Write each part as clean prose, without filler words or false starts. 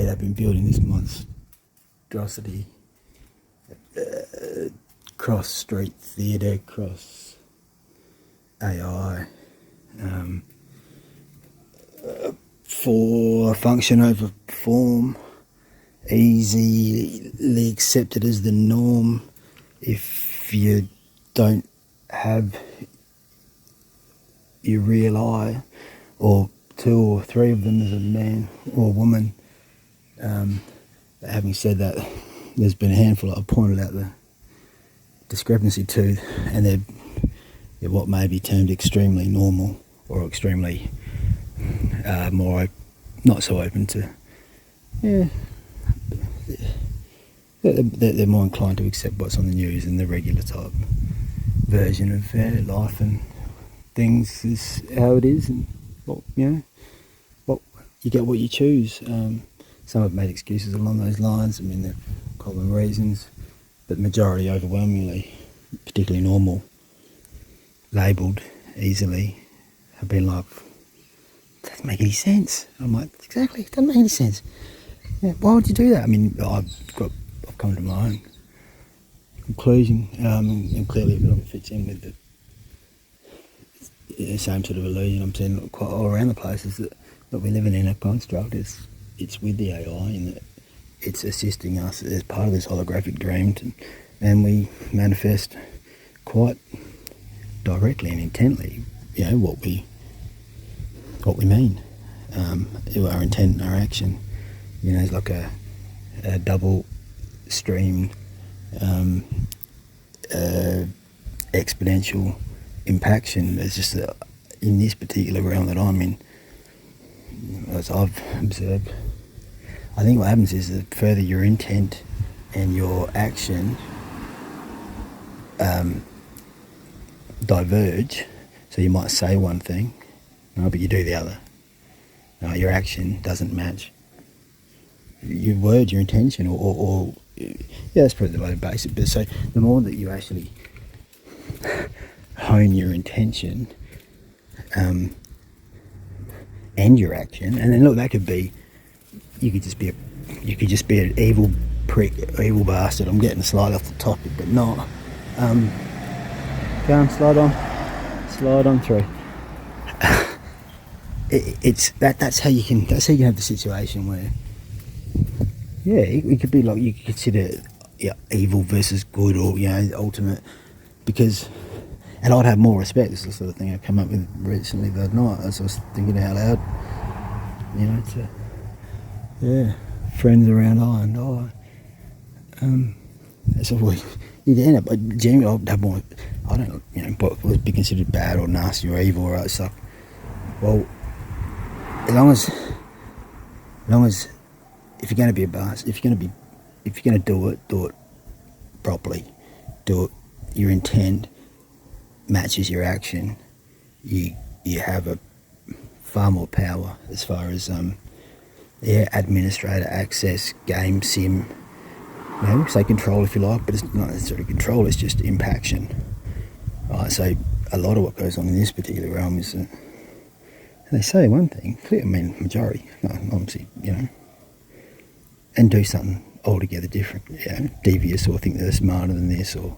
they've been building this monstrosity, cross street theatre, cross AI, for function over form, easily accepted as the norm. If you don't have your real I, or two or three of them as a man or woman. Having said that, there's been a handful I've pointed out the discrepancy to, and they're what may be termed extremely normal, or extremely more not so open to. They're more inclined to accept what's on the news and the regular type version of life and things is how it is, and what you get what you choose. Some have made excuses along those lines. I mean, they're common reasons, but the majority, overwhelmingly, particularly normal, labelled easily, have been like, doesn't make any sense. I'm like, exactly, it doesn't make any sense. Yeah, why would you do that? I mean, I've come to my own conclusion, and clearly it fits in with the same sort of illusion I'm seeing quite all around the place, is that we're living in a construct. It's with the AI, in that it's assisting us as part of this holographic dream, and we manifest quite directly and intently, what we mean, our intent and our action. It's like a double stream, exponential impaction. It's just that in this particular realm that I'm in, as I've observed, I think what happens is that further your intent and your action diverge. So you might say one thing, but you do the other. Your action doesn't match your word, your intention, or that's probably the way to base it. But so the more that you actually hone your intention and your action, and then look, that could be, you could just be an evil prick, evil bastard. I'm getting slightly off the topic, but not. Go on, slide on through. That's how you can have the situation where, it could be like, you could consider evil versus good, or ultimate, because, and I'd have more respect. This is the sort of thing I come up with recently the other night as I was thinking out loud, friends around eye and eye. That's all you'd end up, generally I'd have more, I don't what would be considered bad or nasty or evil or other stuff. Well, as long as if you're going to be a bastard, if you're going to do it properly, do it, your intent matches your action, you have a far more power as far as administrator, access, game, sim, say control if you like, but it's not necessarily control, it's just impaction. Right, so a lot of what goes on in this particular realm is that they say one thing, majority, obviously, and do something altogether different, devious, or think they're smarter than this, or,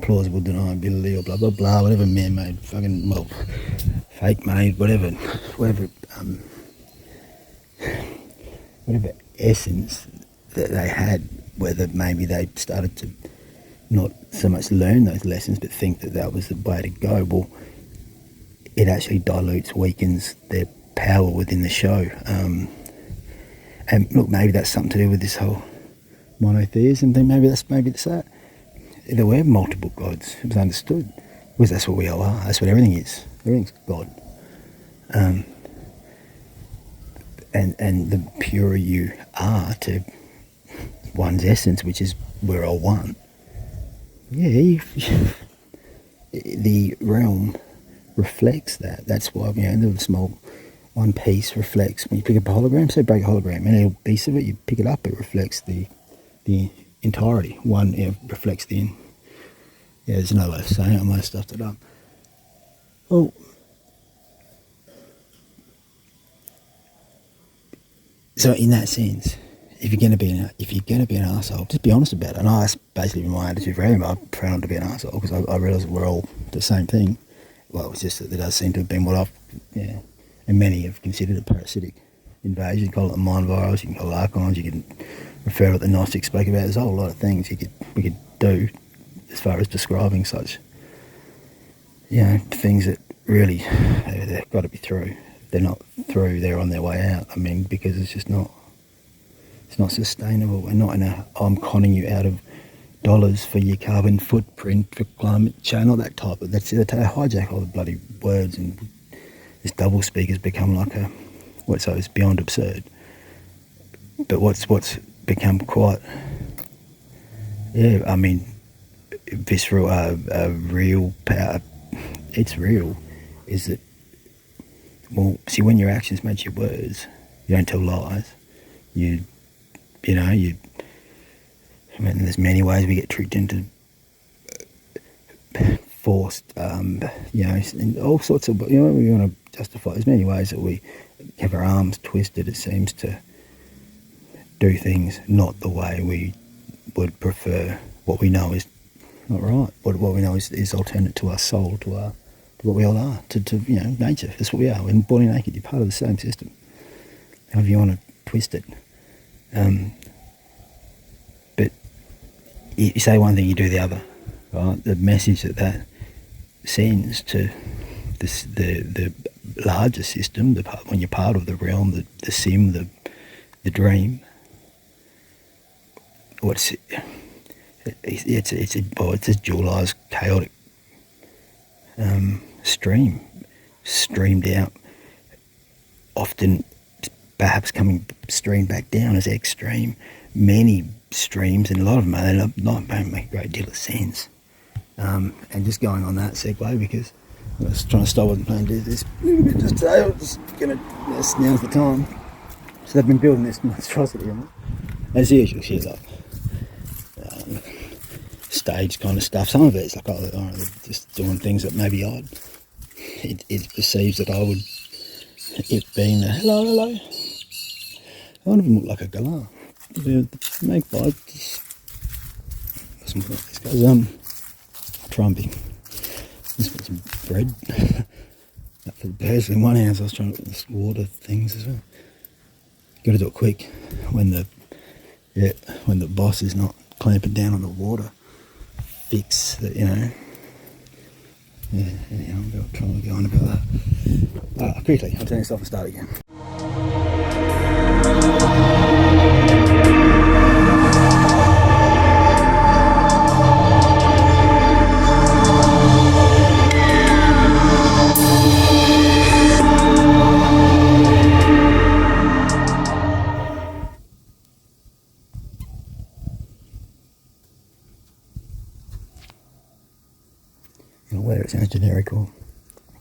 plausible deniability, or blah, blah, blah, whatever man-made, fake-made, whatever essence that they had, whether maybe they started to not so much learn those lessons, but think that was the way to go. Well, it actually dilutes, weakens their power within the show. And look, maybe that's something to do with this whole monotheism thing. Maybe that's that. There were multiple gods. It was understood, because that's what we all are. That's what everything is. Everything's God. And the purer you are to one's essence, which is we're all one. The realm reflects that. That's why the small one piece reflects, when you pick up a hologram, say break a hologram, any little piece of it, you pick it up, it reflects the entirety. One reflects the there's another way of saying it. I might have stuffed it up. Well, So in that sense, if you're gonna be an arsehole, just be honest about it. And that's basically my attitude for him. I found to be an arsehole because I realise we're all the same thing. Well, it's just that there does seem to have been what I've, and many have considered a parasitic invasion. You can call it a mind virus, you can call it archons, you can refer to what the Gnostics spoke about. There's a whole lot of things we could do as far as describing such, things that really they've got to be through. If they're not through, they're on their way out. I mean, because it's not sustainable. We're not in I'm conning you out of dollars for your carbon footprint, for climate change, not that type of, they hijack all the bloody words, and this double speak has become like it's beyond absurd. But what's become quite, visceral, real power, it's real, is that, well, see, when your actions match your words, you don't tell lies, there's many ways we get tricked into forced, and all sorts of, we want to justify. There's many ways that we have our arms twisted, it seems, to do things not the way we would prefer, what we know is not right, what we know is alternate to our soul, to what we all are, to nature. That's what we are. We're born naked. You're part of the same system. However you want to twist it. But you say one thing, you do the other, right? The message that sends to the larger system, when you're part of the realm, the sim, the dream. It's a dualised, chaotic stream, streamed out, often perhaps coming streamed back down as extreme. Many streams, and a lot of them don't make a great deal of sense. And just going on that segue, because I was trying to stop, I wasn't planning to do this just today. I was just gonna, now's the time. So they've been building this monstrosity on it. As usual, shit, like stage kind of stuff. Some of it's like, they're just doing things that may be odd. It perceives that I would, it being a hello. One of them looked like a galah. The magpie doesn't look like this guy's trumping. Just put some bread up for the birds in one hand. So I was trying to water things as well. Got to do it quick when the boss is not clamping down on the water fix that, anyhow, I'm trying to go on about that. Quickly, I'll turn this off and start again. Whether it sounds generic or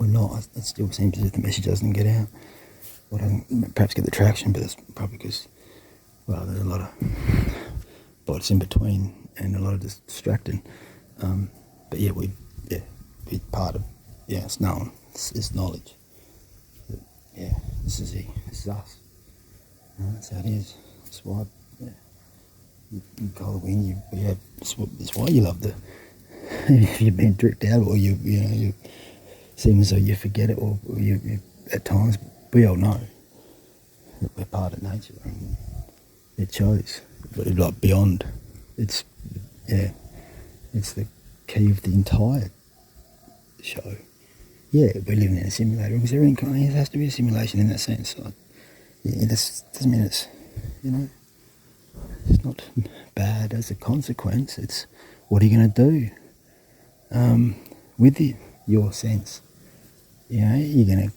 not, it still seems as if the message doesn't get out, or doesn't perhaps get the traction. But that's probably because, well, there's a lot of bots in between and a lot of distracting. But we're part of, it's known, it's knowledge. But, this is us. That's how it is. That's why, you call the wind. That's why you love the. If you've been tricked out, or you seem as though you forget it, or you at times, we all know that we're part of nature, and it shows. But like beyond, it's the key of the entire show. We're living in a simulator because everything has to be a simulation in that sense. Like, that doesn't mean it's it's not bad as a consequence. It's what are you going to do? With your sense, you're going to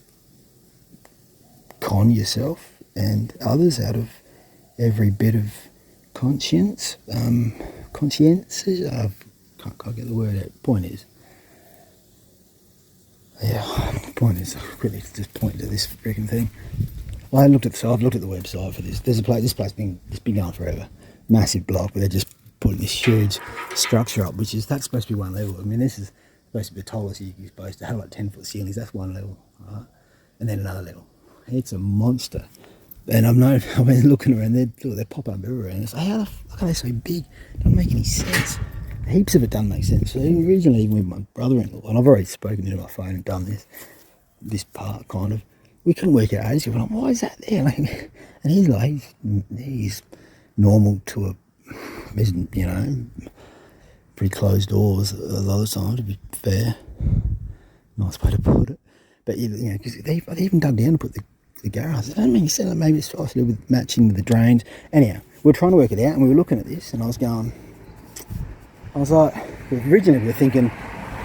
con yourself and others out of every bit of conscience. Conscience. I can't get the word out. Point is, I really just point to this freaking thing. I've looked at the website for this. There's a place. This place it's been going forever. Massive block, but they're just putting this huge structure up, that's supposed to be one level. I mean, this is supposed to be the tallest you're supposed to have, like 10-foot ceilings. That's one level, right? And then another level. It's a monster. And I've been looking around, they're popping up everywhere, and it's like, how the fuck are they so big? Doesn't make any sense. Heaps of it doesn't make sense. So originally, even with my brother-in-law, and I've already spoken to him on my phone and done this part kind of, we couldn't work out ages ago. I'm like, why is that there? Like, and he's like, he's normal to pretty closed doors a lot of the time, to be fair. Nice way to put it. But because they even dug down to put the garage. I don't mean, you said maybe it's supposed to do with matching the drains. Anyhow, we were trying to work it out, and we were looking at this, and I was like, originally we were thinking,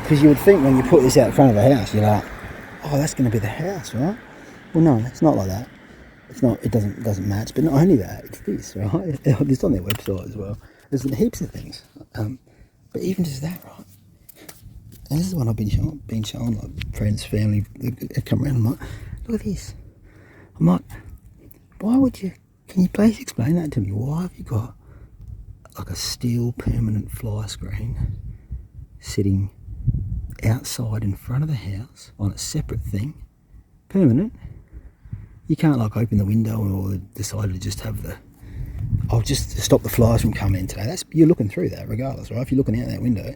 because you would think when you put this out front of a house, you're like, oh, that's going to be the house, right? Well, no, it's not like that. It's not. It doesn't match. But not only that, it's this, right? It's on their website as well. There's heaps of things. But even just that, right? And this is one I've been showing like friends, family, they come around. I'm like, look at this. I'm like, why would you? Can you please explain that to me? Why have you got like a steel permanent fly screen sitting outside in front of the house on a separate thing, permanent? You can't like open the window or decide to just have I'll just stop the flies from coming in today. You're looking through that regardless, right? If you're looking out that window,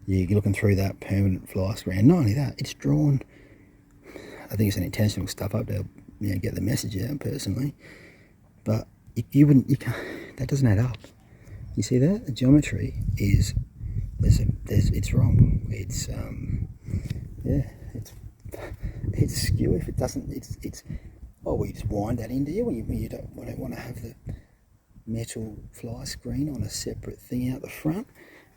you're looking through that permanent fly screen. Not only that, it's drawn, I think it's an intentional stuff up to get the message out personally, but you can't, that doesn't add up. You see that? The geometry is, it's wrong. It's skew if it doesn't, well, you just wind that in, do you? When you don't want to have the metal fly screen on a separate thing out the front.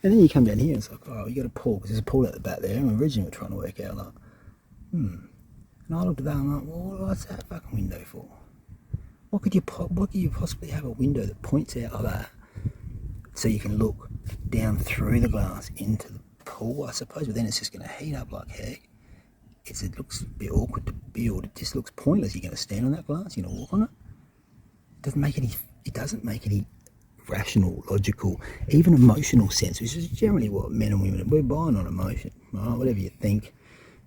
And then you come down here and it's like, oh, you got to pull, because there's a pull out the back there. And originally we're trying to work out like, And I looked at that and I'm like, well, what's that fucking window for? What could you possibly have a window that points out like that so you can look down through the glass into the pool, I suppose, but then it's just going to heat up like heck. It looks a bit awkward to build. It just looks pointless. You're going to stand on that glass, you're going to walk on it. It doesn't make any rational, logical, even emotional sense, which is generally what men and women, we're buying on emotion, right? Whatever you think,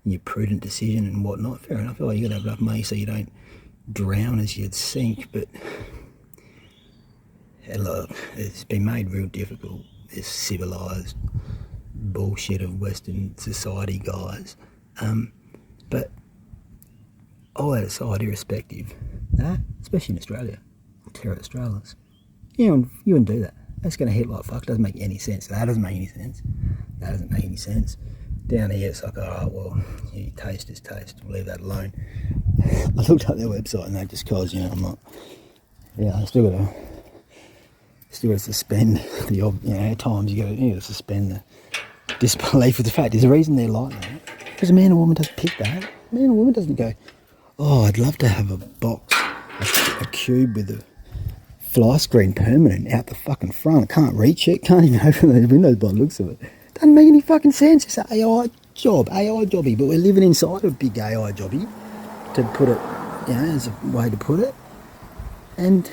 your prudent decision and whatnot, fair enough. Like, you got to have enough money so you don't drown as you'd sink, but look, it's been made real difficult, this civilised bullshit of Western society, guys. But all that aside, irrespective, especially in Australia, terror Australians, you wouldn't do that. That's going to hit like fuck. Doesn't make any sense. That doesn't make any sense. Down here, it's like, all right, well, taste is taste. We'll leave that alone. I looked up their website and they just cause, I'm like, I still got to suspend at times you got to suspend the disbelief of the fact. There's a reason they're like that. Because a man or woman doesn't pick that. A man or woman doesn't go, oh, I'd love to have a box, a cube with a fly screen permanent out the fucking front. I can't reach it, can't even open those windows by the looks of it. Doesn't make any fucking sense. It's an AI jobby, but we're living inside a big AI jobby, to put it, as a way to put it. And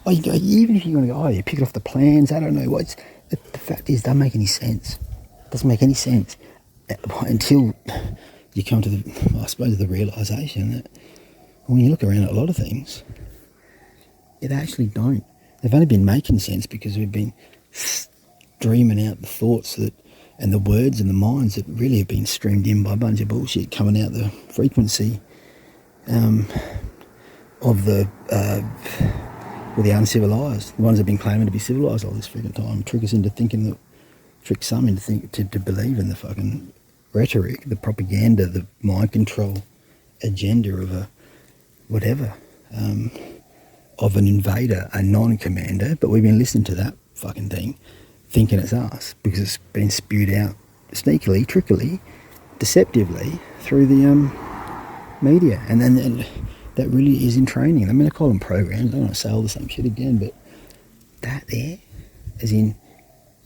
even if you're going to go, you pick it off the plans, I don't know what. The fact is, it doesn't make any sense. It doesn't make any sense until you come to the realisation that when you look around at a lot of things, they actually don't. They've only been making sense because we've been streaming out the thoughts and the words and the minds that really have been streamed in by a bunch of bullshit coming out the frequency of the uncivilised, the ones that have been claiming to be civilised all this freaking time, trick some into to believe in the fucking rhetoric, the propaganda, the mind control agenda of a whatever, of an invader, a non-commander. But we've been listening to that fucking thing, thinking it's us, because it's been spewed out sneakily, trickily, deceptively through the media. And then that really is in training. I mean, I call them programs. I don't want to say all the same shit again, but that there, as in,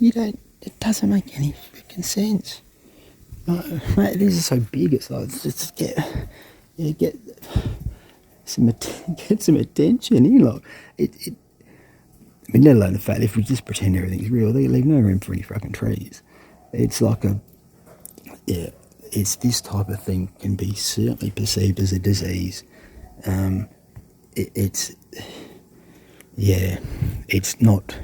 it doesn't make any freaking sense. Mate, these are so big, it's like, just get some attention, like, I mean, let alone the fact if we just pretend everything's real, they leave no room for any fucking trees. It's like it's this type of thing can be certainly perceived as a disease, it's yeah, it's not.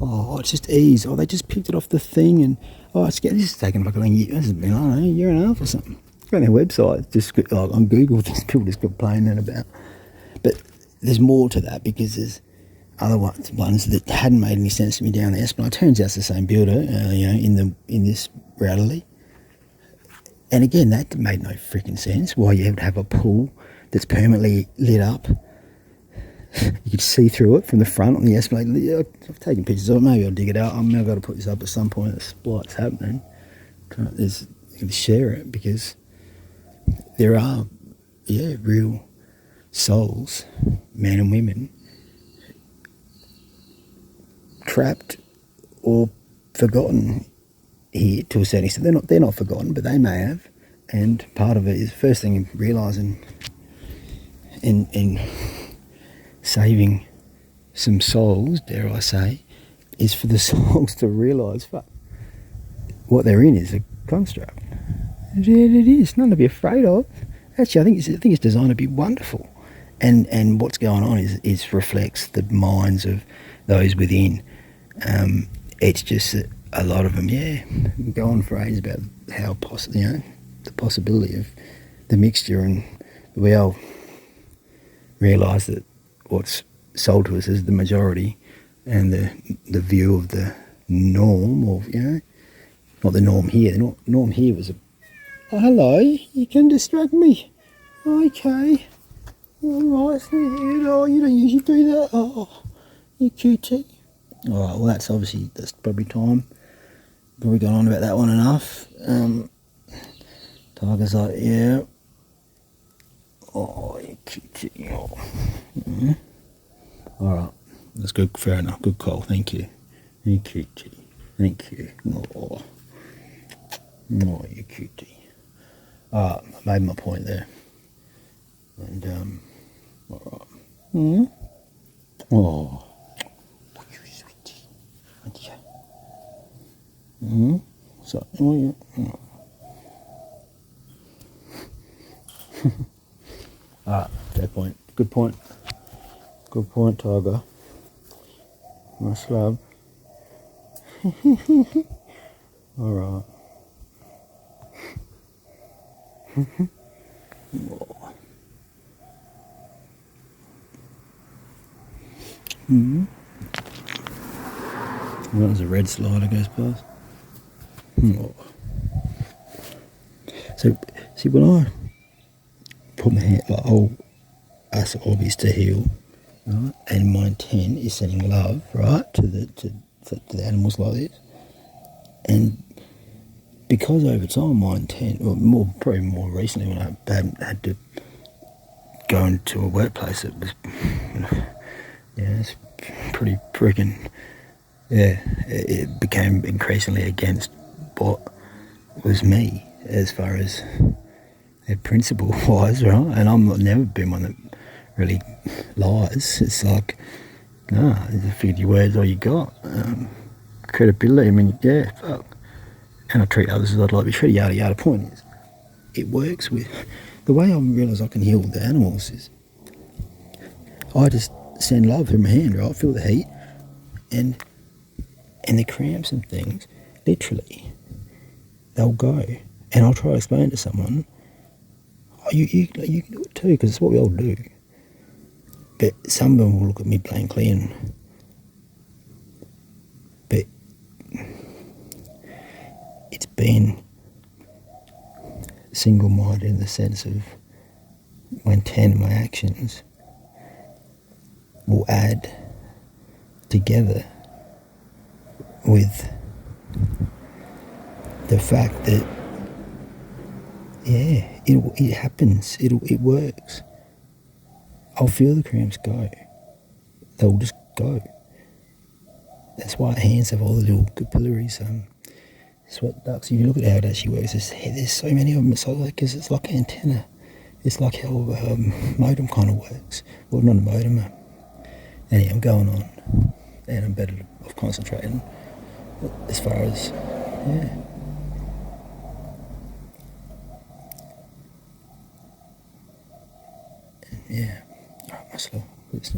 Oh, it's just ease. Oh, they just picked it off the thing, and this is taking like a year. This has been, I don't know, a year and a half or something. Go on their website, just like on Google, these people just complaining about. But there's more to that, because there's other ones that hadn't made any sense to me down there. But it turns out it's the same builder, in this reality. And again, that made no freaking sense. Why you have to have a pool that's permanently lit up. You could see through it from the front on the Esplanade. Yeah, I've taken pictures of it. Maybe I'll dig it out. I've got to put this up at some point while it's happening. You can share it, because there are, real souls, men and women, trapped or forgotten here to a certain extent. They're not forgotten, but they may have. And part of it is, first thing, realising and saving some souls, dare I say, is for the souls to realise, fuck, what they're in is a construct. It is, nothing to be afraid of. Actually, I think it's designed to be wonderful. And what's going on is reflects the minds of those within. It's just that a lot of them, go on for ages about how the possibility of the mixture, and we all realise that what's sold to us as the majority, and the view of the norm, or not the norm here. The norm here was hello, you can distract me. Okay, all right. You don't usually do that. Oh, you cutie. All right. Well, that's probably time. Probably gone on about that one enough. Tiger's like, yeah. Oh, you cutie. Oh. Mm-hmm. All right, that's good. Fair enough. Good call. Thank you. Thank you, cutie. Thank you. Oh, you cutie. I made my point there. And all right. Mm-hmm. Oh, you sweetie. Mm-hmm. So, all right. Fair point. Good point. Good point, Tiger. Nice love. All right. Mm-hmm. Well, there's a red slider goes past. Oh. So, see, when I put my hand, ask obvious to heal, right? And my intent is sending love, right, to the animals like this. And because over time my intent, or probably more recently when I had to go into a workplace that was, it's pretty freaking, it became increasingly against what was me as far as a principle wise, right? And I've never been one that really lies. It's like, it's a few words all you got. Credibility, fuck. And I treat others as I'd like to be treated, yada yada. Point is, it works with the way I realise I can heal the animals is I just send love through my hand, right? I feel the heat, and the cramps and things, literally, they'll go. And I'll try to explain to someone, you can do it too, because it's what we all do. But some of them will look at me blankly, but it's been single-minded in the sense of my intent and my actions will add together with the fact that it happens, it works. I'll feel the cramps go. They'll just go. That's why hands have all the little capillaries, sweat ducts. If you look at how it actually works, there's so many of them. It's like an antenna. It's like how a modem kind of works. Well, not a modem. Anyway, I'm going on, and I'm better off concentrating as far as, Alright, hustler. It's,